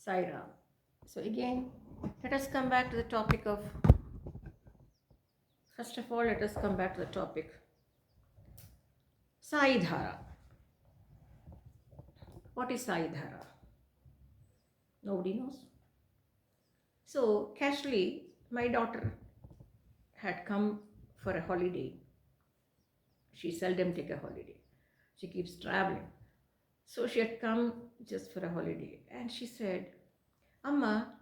Sai Ram. So again, let us come back to the topic of, first of all, let us come back to the topic Sai Dhara. What is Sai Dhara? Nobody knows. So casually, my daughter had come for a holiday. She seldom take a holiday. She keeps traveling. So she had come just for a holiday, and she said, Amma,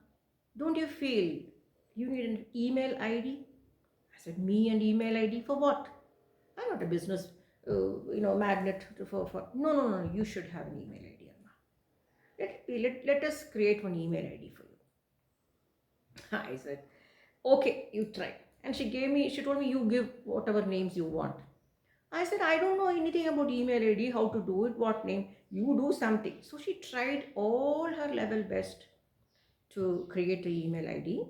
don't you feel you need an email ID? I said, me and email ID for what? I'm not a business, magnet for. No, no, no, you should have an email ID, Amma. Let us create one email ID for you. I said, okay, you try. And she told me, you give whatever names you want. I said, I don't know anything about email ID, how to do it, what name. You do something. So she tried all her level best to create an email ID.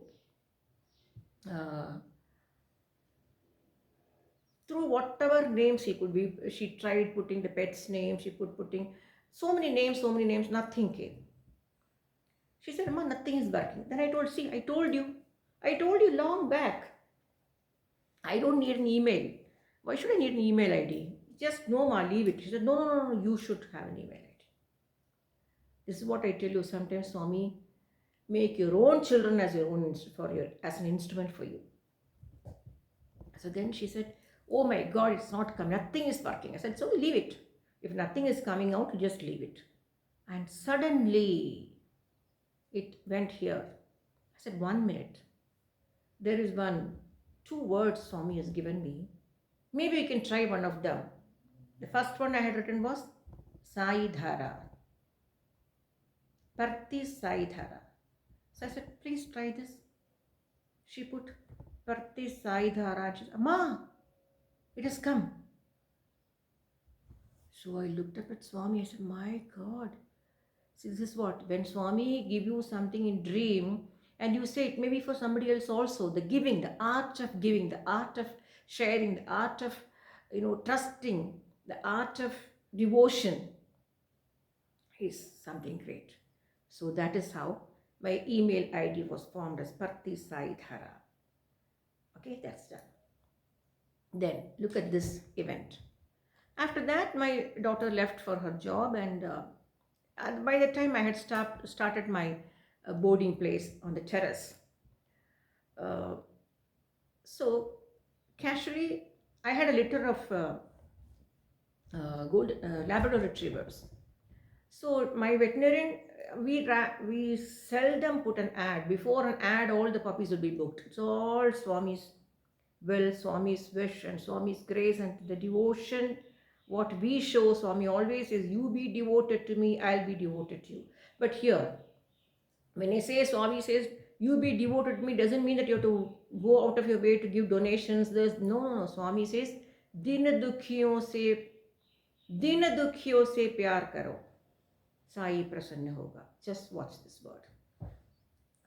Through whatever names she could be, she tried putting the pet's name, she putting so many names, nothing came. She said, Amma, nothing is working. Then I told, see, I told you long back, I don't need an email. Why should I need an email ID? Just no, ma, leave it. She said, no, no, no, no, you should have an email ID. This is what I tell you. Sometimes, Swami, make your own children as your own as an instrument for you. So then she said, oh my God, it's not coming. Nothing is working. I said, so leave it. If nothing is coming out, just leave it. And suddenly it went here. I said, 1 minute. There is two words Swami has given me. Maybe you can try one of them. The first one I had written was Sai Dhara. Parti Sai Dhara. So I said, please try this. She put Parti Sai Dhara. She said, Amma, it has come. So I looked up at Swami. I said, my God. See, this is what? When Swami give you something in dream and you say it maybe for somebody else also, the giving, the art of giving, the art of sharing, the art of, trusting, the art of devotion is something great. So that is how my email ID was formed as Parti Sai Dhara. Okay, that's done. Then look at this event. After that, my daughter left for her job, and by the time I had started my boarding place on the terrace. So casually, I had a litter of Labrador retrievers. So my veterinarian, we seldom put an ad. Before an ad, all the puppies would be booked. It's all Swami's will, Swami's wish, and Swami's grace, and the devotion. What we show, Swami always is, you be devoted to me, I'll be devoted to you. But here, when I say Swami says, you be devoted to me, doesn't mean that you have to go out of your way to give donations. There's no. Swami says, din dukhiyon se pyar karo. Sai prasanna hoga. Just watch this word.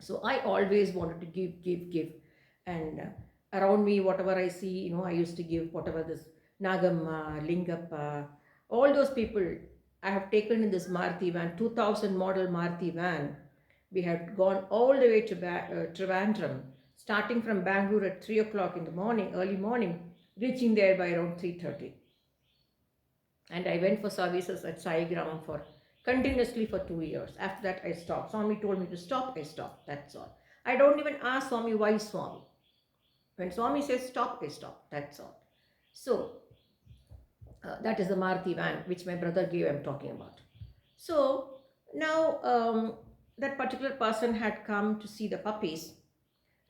So I always wanted to give. And around me, whatever I see, I used to give whatever this Nagamma, Lingappa, all those people I have taken in this Maruti van, 2000 model Maruti van. We had gone all the way to Trivandrum, starting from Bangalore at 3 o'clock in the morning, early morning, reaching there by around 3:30. And I went for services at Sai Gramam continuously for 2 years. After that, I stopped. Swami told me to stop, I stopped. That's all. I don't even ask Swami, why Swami? When Swami says stop, I stop. That's all. So, that is the Maruti van, which my brother gave, I'm talking about. So, now that particular person had come to see the puppies,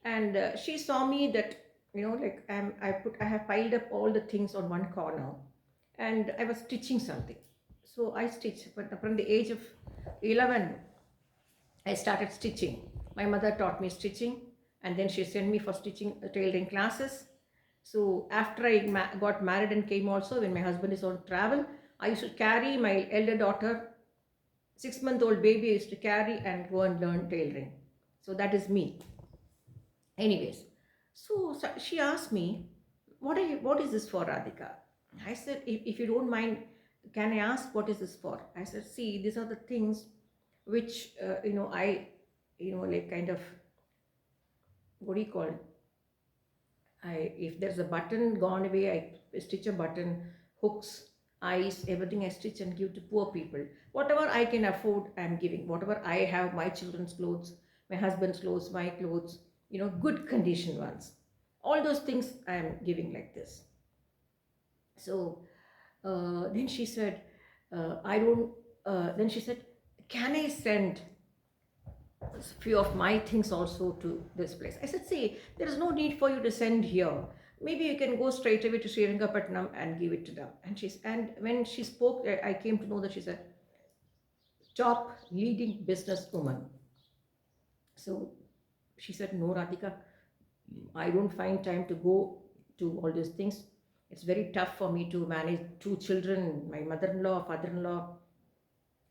and she saw me that, I have piled up all the things on one corner, and I was stitching something. So I stitched, but from the age of 11, I started stitching. My mother taught me stitching, and then she sent me for stitching tailoring classes. So after I got married and came also, when my husband is on travel, I used to carry my elder daughter, 6-month-old baby, I used to carry and go and learn tailoring. So that is me. Anyways, so she asked me, what is this for, Radhika? I said, if you don't mind, can I ask what is this for? I said, see, these are the things which, I, like kind of, what do you call, if there's a button gone away, I stitch a button, hooks, eyes, everything I stitch and give to poor people. Whatever I can afford, I'm giving. Whatever I have, my children's clothes, my husband's clothes, my clothes, good condition ones. All those things I'm giving like this. So then she said, I don't, then she said, can I send few of my things also to this place? I said, see, there is no need for you to send here. Maybe you can go straight away to Srirangapatnam and give it to them. And when she spoke, I came to know that she's a top leading business woman. So she said, no, Radhika, I don't find time to go to all these things. It's very tough for me to manage two children, my mother-in-law, father-in-law,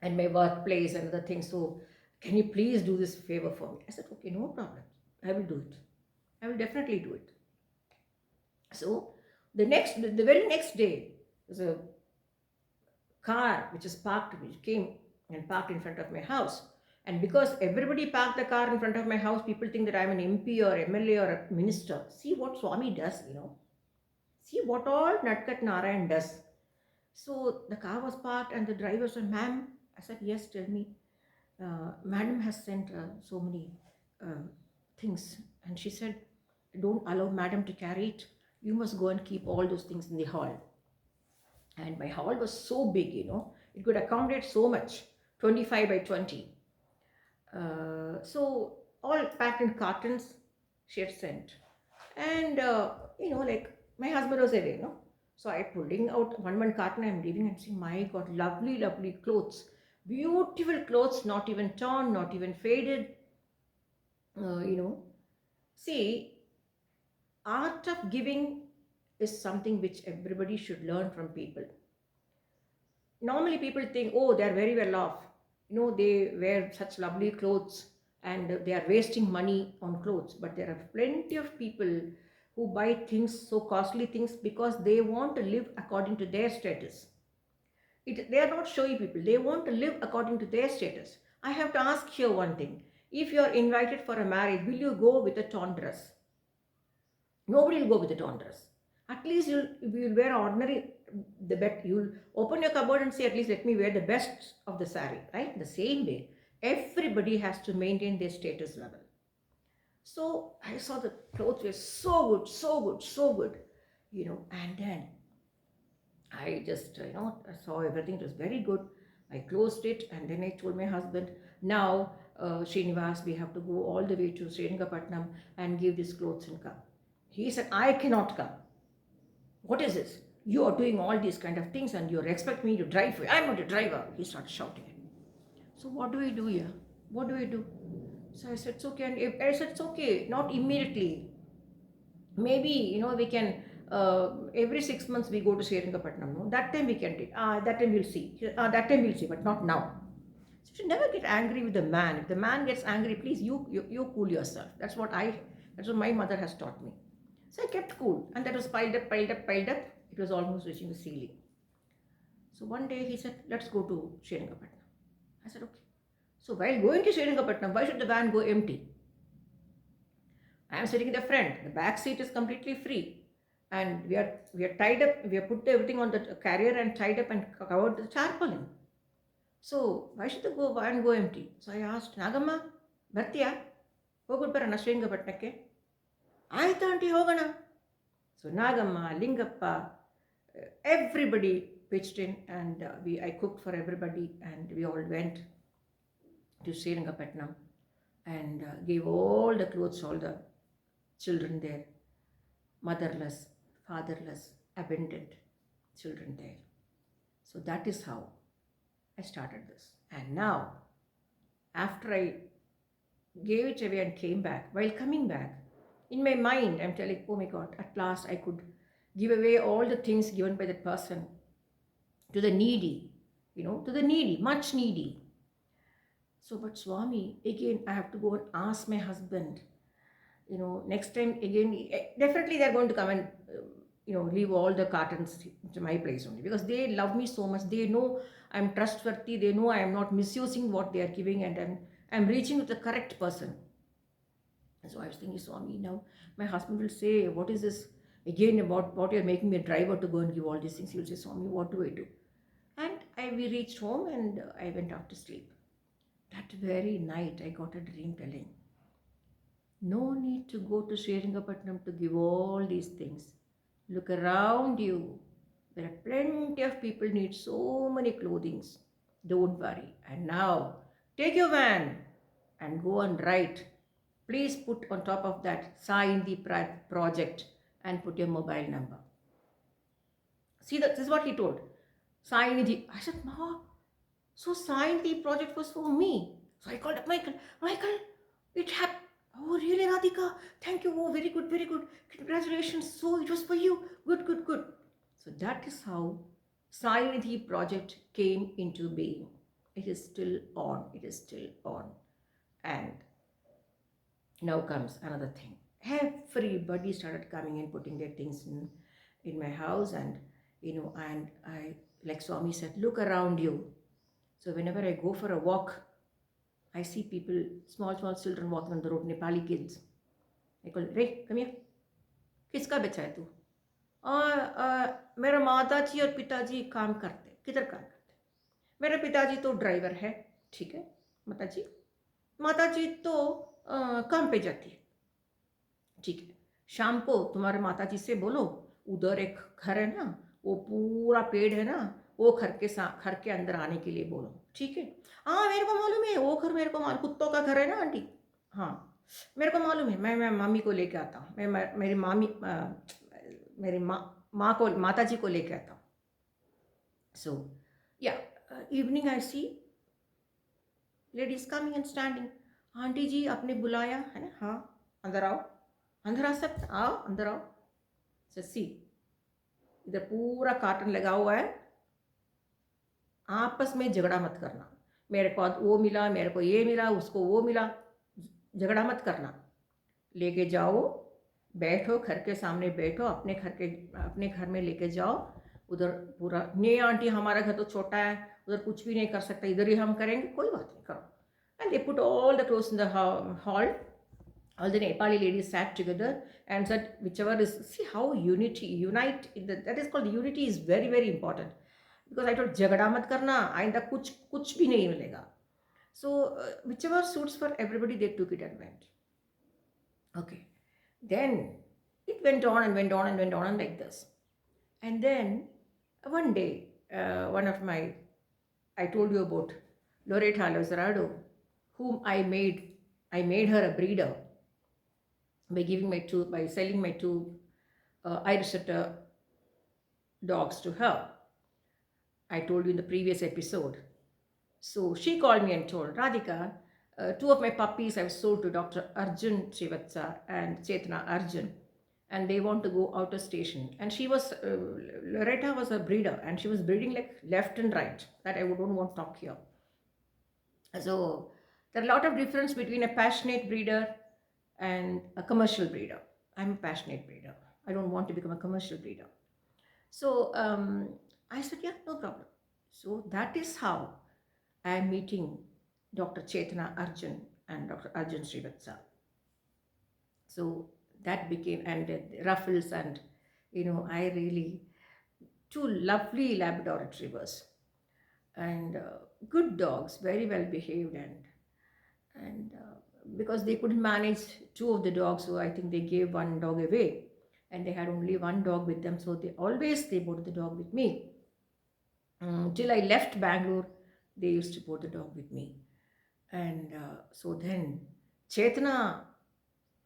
and my workplace and other things. So can you please do this favor for me? I said, okay, no problem. I will do it. I will definitely do it. So the very next day, there's a car which came and parked in front of my house. And because everybody parked the car in front of my house, people think that I'm an MP or MLA or a minister. See what Swami does. See what all Natkat Narayan does. So the car was parked and the driver said, ma'am, I said, yes, tell me. Madam has sent so many uh, things. And she said, don't allow madam to carry it. You must go and keep all those things in the hall. And my hall was so big. It could accommodate so much, 25 by 20. So all packed in cartons she had sent. And, like my husband was away. So I pulling out one carton, I'm leaving and saying, my God, lovely, lovely clothes. Beautiful clothes, not even torn, not even faded. Uh, you know, See, art of giving is something which everybody should learn from people. Normally people think, oh, they're very well off. They wear such lovely clothes and they are wasting money on clothes. But there are plenty of people who buy things, so costly things, because they want to live according to their status. They are not showy people. They want to live according to their status. I have to ask here one thing. If you are invited for a marriage, will you go with a torn dress? Nobody will go with a torn dress. At least you'll wear ordinary, the best. You'll open your cupboard and say, at least let me wear the best of the sari, right? The same way, everybody has to maintain their status level. So I saw the clothes were so good, so good, so good, and then I just, I saw everything. It was very good. I closed it and then I told my husband, now, Srinivas, we have to go all the way to Srirangapatnam and give these clothes and come. He said, I cannot come. What is this? You are doing all these kind of things and you expect me to drive for you. I'm not a driver. He started shouting at me. So what do we do here? What do we do? So I said, it's okay. And I said, it's okay, not immediately. Maybe, we can, every 6 months we go to Srirangapatnam. No? That time we can take. That time we'll see. That time we'll see, but not now. So you should never get angry with the man. If the man gets angry, please, you cool yourself. That's what my mother has taught me. So I kept cool, and that was piled up, piled up, piled up. It was almost reaching the ceiling. So one day he said, let's go to Srirangapatnam. I said, okay. So while going to Srirangapatnam, why should the van go empty? I am sitting in the front. The back seat is completely free. And we are tied up, we have put everything on the carrier and tied up and covered the tarpaulin. So why should the van go empty? So I asked, Nagamma, ಬರ್ತೀಯಾ ಹೋಗ್ಬಿಟ್ಟು ಬರೋಣ ಶ್ರೀರಂಗಪಟ್ಟಣಕ್ಕೆ ಆಯ್ತು aunty ಹೋಗೋಣ. So Nagamma, Lingappa, everybody pitched in and I cooked for everybody and we all went to Srirangapatnam and gave all the clothes to all the children there, motherless, fatherless, abandoned children there. So that is how I started this. And now, after I gave it away and came back, while coming back, in my mind, I'm telling, oh my God, at last I could give away all the things given by that person to the needy, to the needy, much needy. So, but Swami, again, I have to go and ask my husband, next time again, definitely they're going to come and leave all the cartons to my place only, because they love me so much. They know I'm trustworthy. They know I am not misusing what they are giving, and I'm reaching to the correct person. So I was thinking, Swami, now my husband will say, what is this again about what you're making me a driver to go and give all these things? He'll say, Swami, what do I do? And we reached home, and I went out to sleep. That very night, I got a dream telling, no need to go to Srirangapatnam to give all these things. Look around you. There are plenty of people need so many clothings. Don't worry. And now, take your van and go and write. Please put on top of that, sign the project and put your mobile number. See, this is what he told. Sign the. I said, Ma, so sign the project was for me. So I called up Michael. Michael, it happened. Oh, really, Radhika? Thank you. Oh, very good, very good. Congratulations. So it was for you. Good, good, good. So that is how Sainidhi project came into being. It is still on. It is still on. And now comes another thing. Everybody started coming and putting their things in my house, and and I, like Swami said, look around you. So whenever I go for a walk, I see people, small children walking on the road, Nepali kids. I call, Ray, come here. किसका बच्चा है तू? मेरा माताजी और पिताजी काम करते. किधर काम करते? मेरे पिताजी तो ड्राइवर है. ठीक है माताजी. माताजी तो काम पे जाती है. ठीक है. शाम को तुम्हारे माताजी से बोलो, उधर एक घर है ना, वो पूरा पेड़ है ना, वो घर के अंदर आने के लिए बोलो. ठीक है. हाँ मेरे को मालूम है, वो घर मेरे को मालूम, कुत्तों का घर है ना आंटी. हाँ मेरे को मालूम है. मैं मम्मी को लेके आता हूँ. मैं मेरी मेरी माँ को, माताजी को लेके आता हूँ. So yeah evening I see ladies coming and standing. Aunty ji आपने बुलाया है ना? हाँ अंदर आओ. अंदर आ सकते? आओ अंदर आओ. सी इधर पूरा कार्टन लगा हुआ है. आपस में झगड़ा मत करना. मेरे को वो मिला, मेरे को ये मिला, उसको वो मिला. झगड़ा मत करना. लेके जाओ, बैठो, घर के सामने बैठो, अपने घर में लेके जाओ. उधर पूरा नहीं आंटी हमारा घर तो छोटा है, उधर कुछ भी नहीं कर सकता, इधर ही हम करेंगे. कोई बात नहीं, करो. And they put all the clothes in the hall. All the Nepali ladies sat together and said, whichever is, see how unite, that is called unity, is very, very important. Because I told, झगड़ा मत करना, आइंदा कुछ भी नहीं मिलेगा. So whichever suits for everybody, they took it and went. Okay. Then it went on and went on and went on like this. And then one day, one of my, I told you about Loretta Lozarado, whom I made her a breeder by selling my two Irish setter dogs to her. I told you in the previous episode. So she called me and told, Radhika, two of my puppies I've sold to Dr. Arjun Srivatsa and Chetna Arjun, and they want to go out of station. And she was, Loretta was a breeder, and she was breeding like left and right, that I don't want to talk here. So there are a lot of difference between a passionate breeder and a commercial breeder. I'm a passionate breeder. I don't want to become a commercial breeder. So I said, yeah, no problem. So that is how I am meeting Dr. Chetna Arjun and Dr. Arjun Srivatsa. So that became, and Ruffles, and I really, two lovely Labrador retrievers, and good dogs, very well behaved, and because they couldn't manage two of the dogs, so I think they gave one dog away, and they had only one dog with them, so they brought the dog with me. Till I left Bangalore, they used to board the dog with me. And so then Chetna,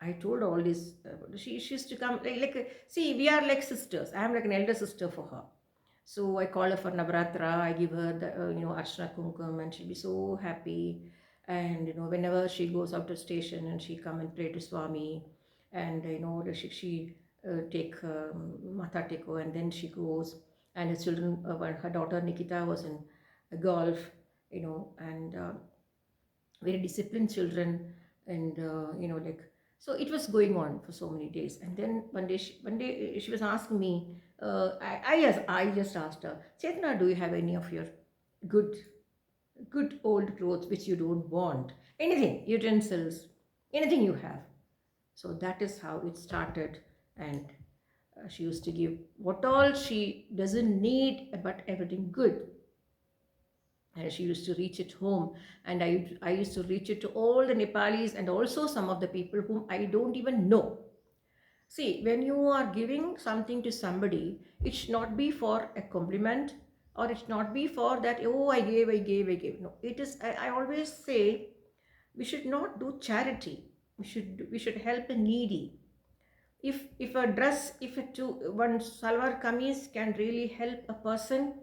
I told all this, she used to come, see, we are like sisters. I am like an elder sister for her. So I call her for Navratra, I give her the, Archana Kumkum, and she'll be so happy. And, whenever she goes out to station, and she come and pray to Swami, and, she take Matha Teko, and then she goes, and her children, her daughter Nikita was in golf, and very disciplined children, and, So it was going on for so many days, and then one day she was asking me. I just asked her, Chetna, do you have any of your good good old clothes which you don't want? Anything, utensils, anything you have. So that is how it started, and she used to give what all she doesn't need, but everything good. And she used to reach it home, and I used to reach it to all the Nepalis and also some of the people whom I don't even know. See, when you are giving something to somebody, it should not be for a compliment, or it should not be for that, oh, I gave. No, it is, I always say, we should not do charity. We should help the needy. If a dress, if a two, one salwar kameez can really help a person,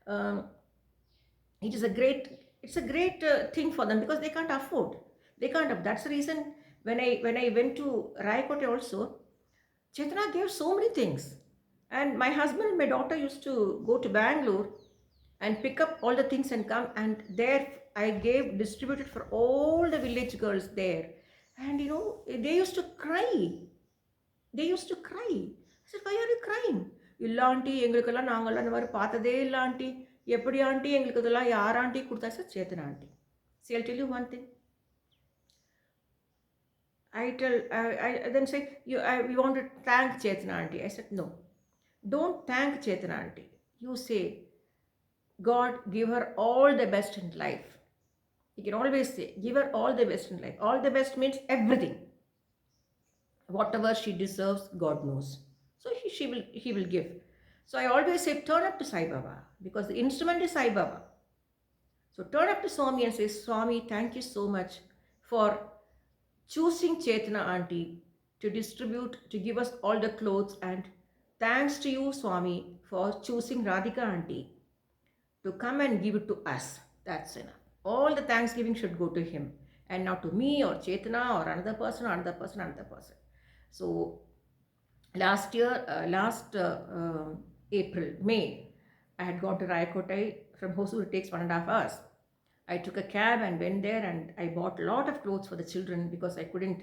um, it is a great, it's a great thing for them, because they can't afford, they can't have. That's the reason when I went to Raikote also, Chetna gave so many things. And my husband and my daughter used to go to Bangalore and pick up all the things and come, and there I gave, distributed for all the village girls there. And they used to cry. They used to cry. I said, why are you crying? இல்ல aunty, எங்களுக்கெல்லாம் நாங்கள்லாம் இந்த மாதிரி பார்த்ததே இல்லை aunty. எப்படி aunty எங்களுக்கு இதெல்லாம் யார் ஆண்டி கொடுத்தா? Sir, Chetana aunty. See, I'll tell you one thing. I then say, we want to thank Chetana auntie. I said, no, don't thank Chetana auntie. You say, God, give her all the best in life. You can always say, give her all the best in life. All the best means everything. Whatever she deserves, God knows. So he will give. So I always say, turn up to Sai Baba, because the instrument is Sai Baba. So turn up to Swami and say, Swami, thank you so much for choosing Chetana auntie to distribute, to give us all the clothes, and thanks to you, Swami, for choosing Radhika auntie to come and give it to us. That's enough. All the thanksgiving should go to him, and not to me or Chetana or another person, another person, another person. So last May, I had gone to Rayakotai. From Hosur it takes 1.5 hours. I took a cab and went there, and I bought a lot of clothes for the children, because I couldn't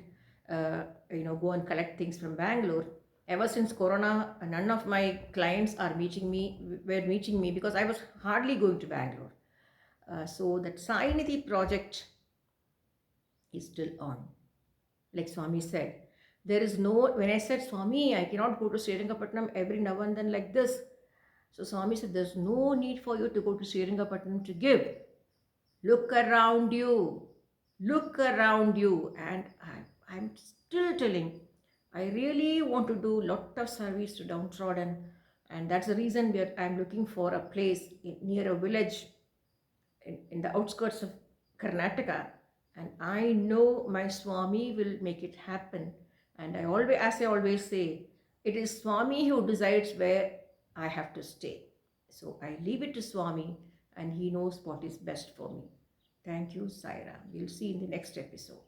go and collect things from Bangalore. Ever since Corona, none of my clients were meeting me, because I was hardly going to Bangalore. So that Sai Nidhi project is still on. Like Swami said, there is no, when I said, Swami, I cannot go to Srirangapatnam every now and then like this. So Swami said, there's no need for you to go to Srirangapatnam to give. Look around you. Look around you. And I'm still telling, I really want to do a lot of service to downtrodden. And that's the reason I'm looking for a place near a village in the outskirts of Karnataka. And I know my Swami will make it happen. And as I always say, it is Swami who decides where I have to stay. So I leave it to Swami, and he knows what is best for me. Thank you, Saira. We'll see in the next episode.